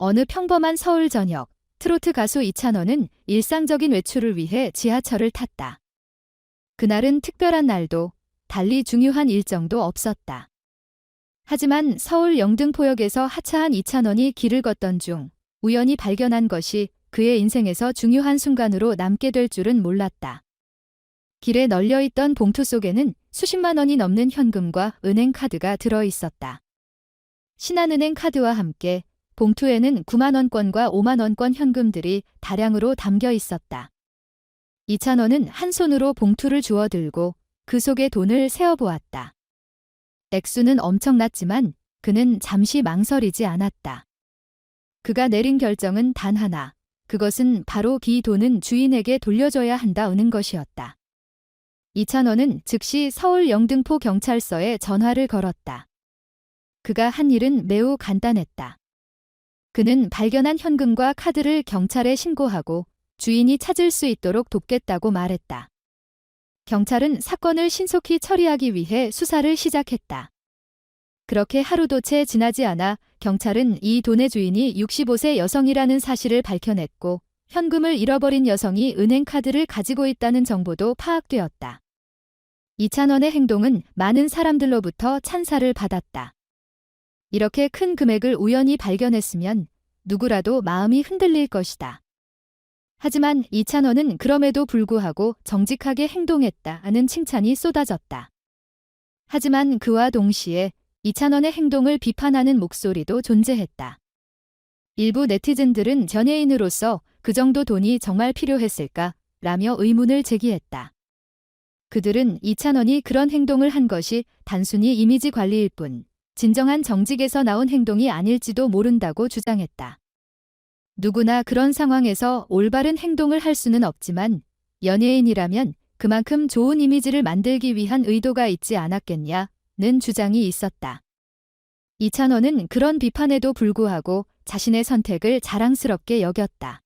어느 평범한 서울 저녁, 트로트 가수 이찬원은 일상적인 외출을 위해 지하철을 탔다. 그날은 특별한 날도, 달리 중요한 일정도 없었다. 하지만 서울 영등포역에서 하차한 이찬원이 길을 걷던 중 우연히 발견한 것이 그의 인생에서 중요한 순간으로 남게 될 줄은 몰랐다. 길에 널려있던 봉투 속에는 수십만 원이 넘는 현금과 은행 카드가 들어있었다. 신한은행 카드와 함께 봉투에는 9만 원권과 5만 원권 현금들이 다량으로 담겨 있었다. 이찬원은 한 손으로 봉투를 주워들고 그 속에 돈을 세어보았다. 액수는 엄청났지만 그는 잠시 망설이지 않았다. 그가 내린 결정은 단 하나, 그것은 바로 이 돈은 주인에게 돌려줘야 한다는 것이었다. 이찬원은 즉시 서울 영등포 경찰서에 전화를 걸었다. 그가 한 일은 매우 간단했다. 그는 발견한 현금과 카드를 경찰에 신고하고 주인이 찾을 수 있도록 돕겠다고 말했다. 경찰은 사건을 신속히 처리하기 위해 수사를 시작했다. 그렇게 하루도 채 지나지 않아 경찰은 이 돈의 주인이 65세 여성이라는 사실을 밝혀냈고 현금을 잃어버린 여성이 은행 카드를 가지고 있다는 정보도 파악되었다. 이찬원의 행동은 많은 사람들로부터 찬사를 받았다. 이렇게 큰 금액을 우연히 발견했으면 누구라도 마음이 흔들릴 것이다. 하지만 이찬원은 그럼에도 불구하고 정직하게 행동했다는 칭찬이 쏟아졌다. 하지만 그와 동시에 이찬원의 행동을 비판하는 목소리도 존재했다. 일부 네티즌들은 연예인으로서 그 정도 돈이 정말 필요했을까? 라며 의문을 제기했다. 그들은 이찬원이 그런 행동을 한 것이 단순히 이미지 관리일 뿐, 진정한 정직에서 나온 행동이 아닐지도 모른다고 주장했다. 누구나 그런 상황에서 올바른 행동을 할 수는 없지만 연예인이라면 그만큼 좋은 이미지를 만들기 위한 의도가 있지 않았겠냐는 주장이 있었다. 이찬원은 그런 비판에도 불구하고 자신의 선택을 자랑스럽게 여겼다.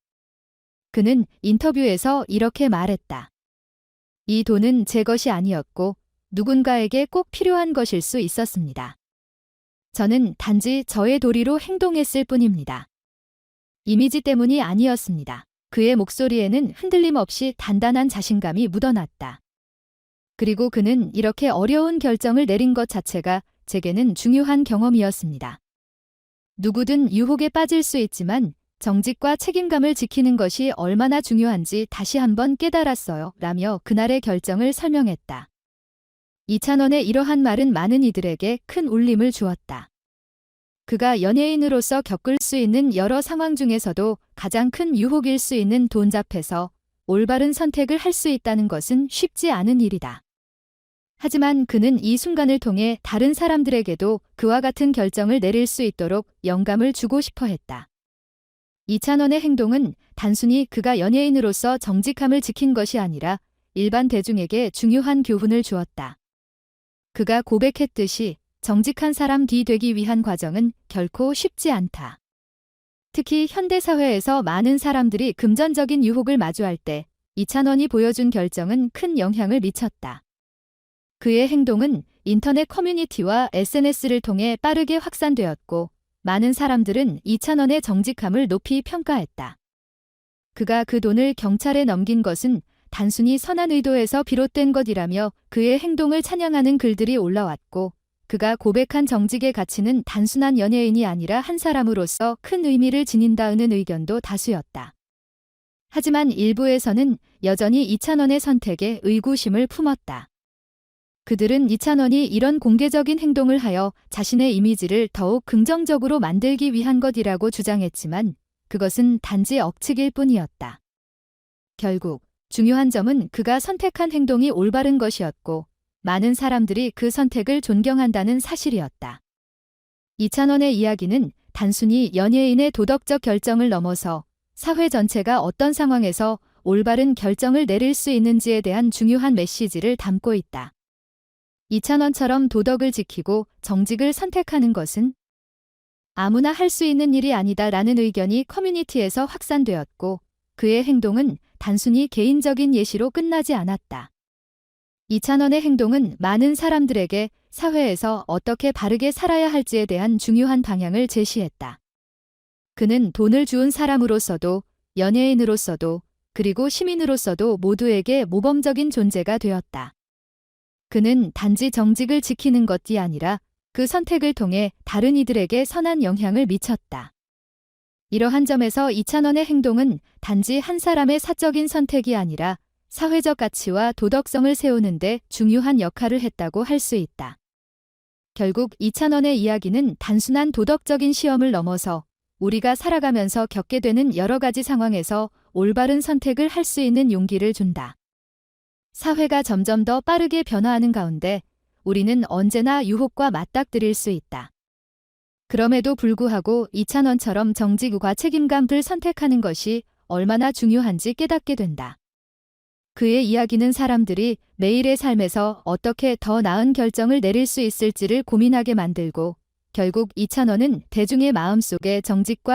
그는 인터뷰에서 이렇게 말했다. 이 돈은 제 것이 아니었고 누군가에게 꼭 필요한 것일 수 있었습니다. 저는 단지 저의 도리로 행동했을 뿐입니다. 이미지 때문이 아니었습니다. 그의 목소리에는 흔들림 없이 단단한 자신감이 묻어났다. 그리고 그는 이렇게 어려운 결정을 내린 것 자체가 제게는 중요한 경험이었습니다. 누구든 유혹에 빠질 수 있지만 정직과 책임감을 지키는 것이 얼마나 중요한지 다시 한번 깨달았어요. 라며 그날의 결정을 설명했다. 이찬원의 이러한 말은 많은 이들에게 큰 울림을 주었다. 그가 연예인으로서 겪을 수 있는 여러 상황 중에서도 가장 큰 유혹일 수 있는 돈 앞에서 올바른 선택을 할 수 있다는 것은 쉽지 않은 일이다. 하지만 그는 이 순간을 통해 다른 사람들에게도 그와 같은 결정을 내릴 수 있도록 영감을 주고 싶어 했다. 이찬원의 행동은 단순히 그가 연예인으로서 정직함을 지킨 것이 아니라 일반 대중에게 중요한 교훈을 주었다. 그가 고백했듯이 정직한 사람 되기 위한 과정은 결코 쉽지 않다. 특히 현대사회에서 많은 사람들이 금전적인 유혹을 마주할 때 이찬원이 보여준 결정은 큰 영향을 미쳤다. 그의 행동은 인터넷 커뮤니티와 SNS를 통해 빠르게 확산되었고 많은 사람들은 이찬원의 정직함을 높이 평가했다. 그가 그 돈을 경찰에 넘긴 것은 단순히 선한 의도에서 비롯된 것이라며 그의 행동을 찬양하는 글들이 올라왔고 그가 고백한 정직의 가치는 단순한 연예인이 아니라 한 사람으로서 큰 의미를 지닌다는 의견도 다수였다. 하지만 일부에서는 여전히 이찬원의 선택에 의구심을 품었다. 그들은 이찬원이 이런 공개적인 행동을 하여 자신의 이미지를 더욱 긍정적으로 만들기 위한 것이라고 주장했지만 그것은 단지 억측일 뿐이었다. 결국 중요한 점은 그가 선택한 행동이 올바른 것이었고 많은 사람들이 그 선택을 존경한다는 사실이었다. 이찬원의 이야기는 단순히 연예인의 도덕적 결정을 넘어서 사회 전체가 어떤 상황에서 올바른 결정을 내릴 수 있는지에 대한 중요한 메시지를 담고 있다. 이찬원처럼 도덕을 지키고 정직을 선택하는 것은 아무나 할 수 있는 일이 아니다라는 의견이 커뮤니티에서 확산되었고 그의 행동은 단순히 개인적인 예시로 끝나지 않았다. 이찬원의 행동은 많은 사람들에게 사회에서 어떻게 바르게 살아야 할지에 대한 중요한 방향을 제시했다. 그는 돈을 주운 사람으로서도, 연예인으로서도, 그리고 시민으로서도 모두에게 모범적인 존재가 되었다. 그는 단지 정직을 지키는 것이 아니라 그 선택을 통해 다른 이들에게 선한 영향을 미쳤다. 이러한 점에서 이찬원의 행동은 단지 한 사람의 사적인 선택이 아니라 사회적 가치와 도덕성을 세우는 데 중요한 역할을 했다고 할 수 있다. 결국 이찬원의 이야기는 단순한 도덕적인 시험을 넘어서 우리가 살아가면서 겪게 되는 여러 가지 상황에서 올바른 선택을 할 수 있는 용기를 준다. 사회가 점점 더 빠르게 변화하는 가운데 우리는 언제나 유혹과 맞닥뜨릴 수 있다. 그럼에도 불구하고 이찬원처럼 정직과 책임감을 선택하는 것이 얼마나 중요한지 깨닫게 된다. 그의 이야기는 사람들이 매일의 삶에서 어떻게 더 나은 결정을 내릴 수 있을지를 고민하게 만들고 결국 이찬원은 대중의 마음속에 정직과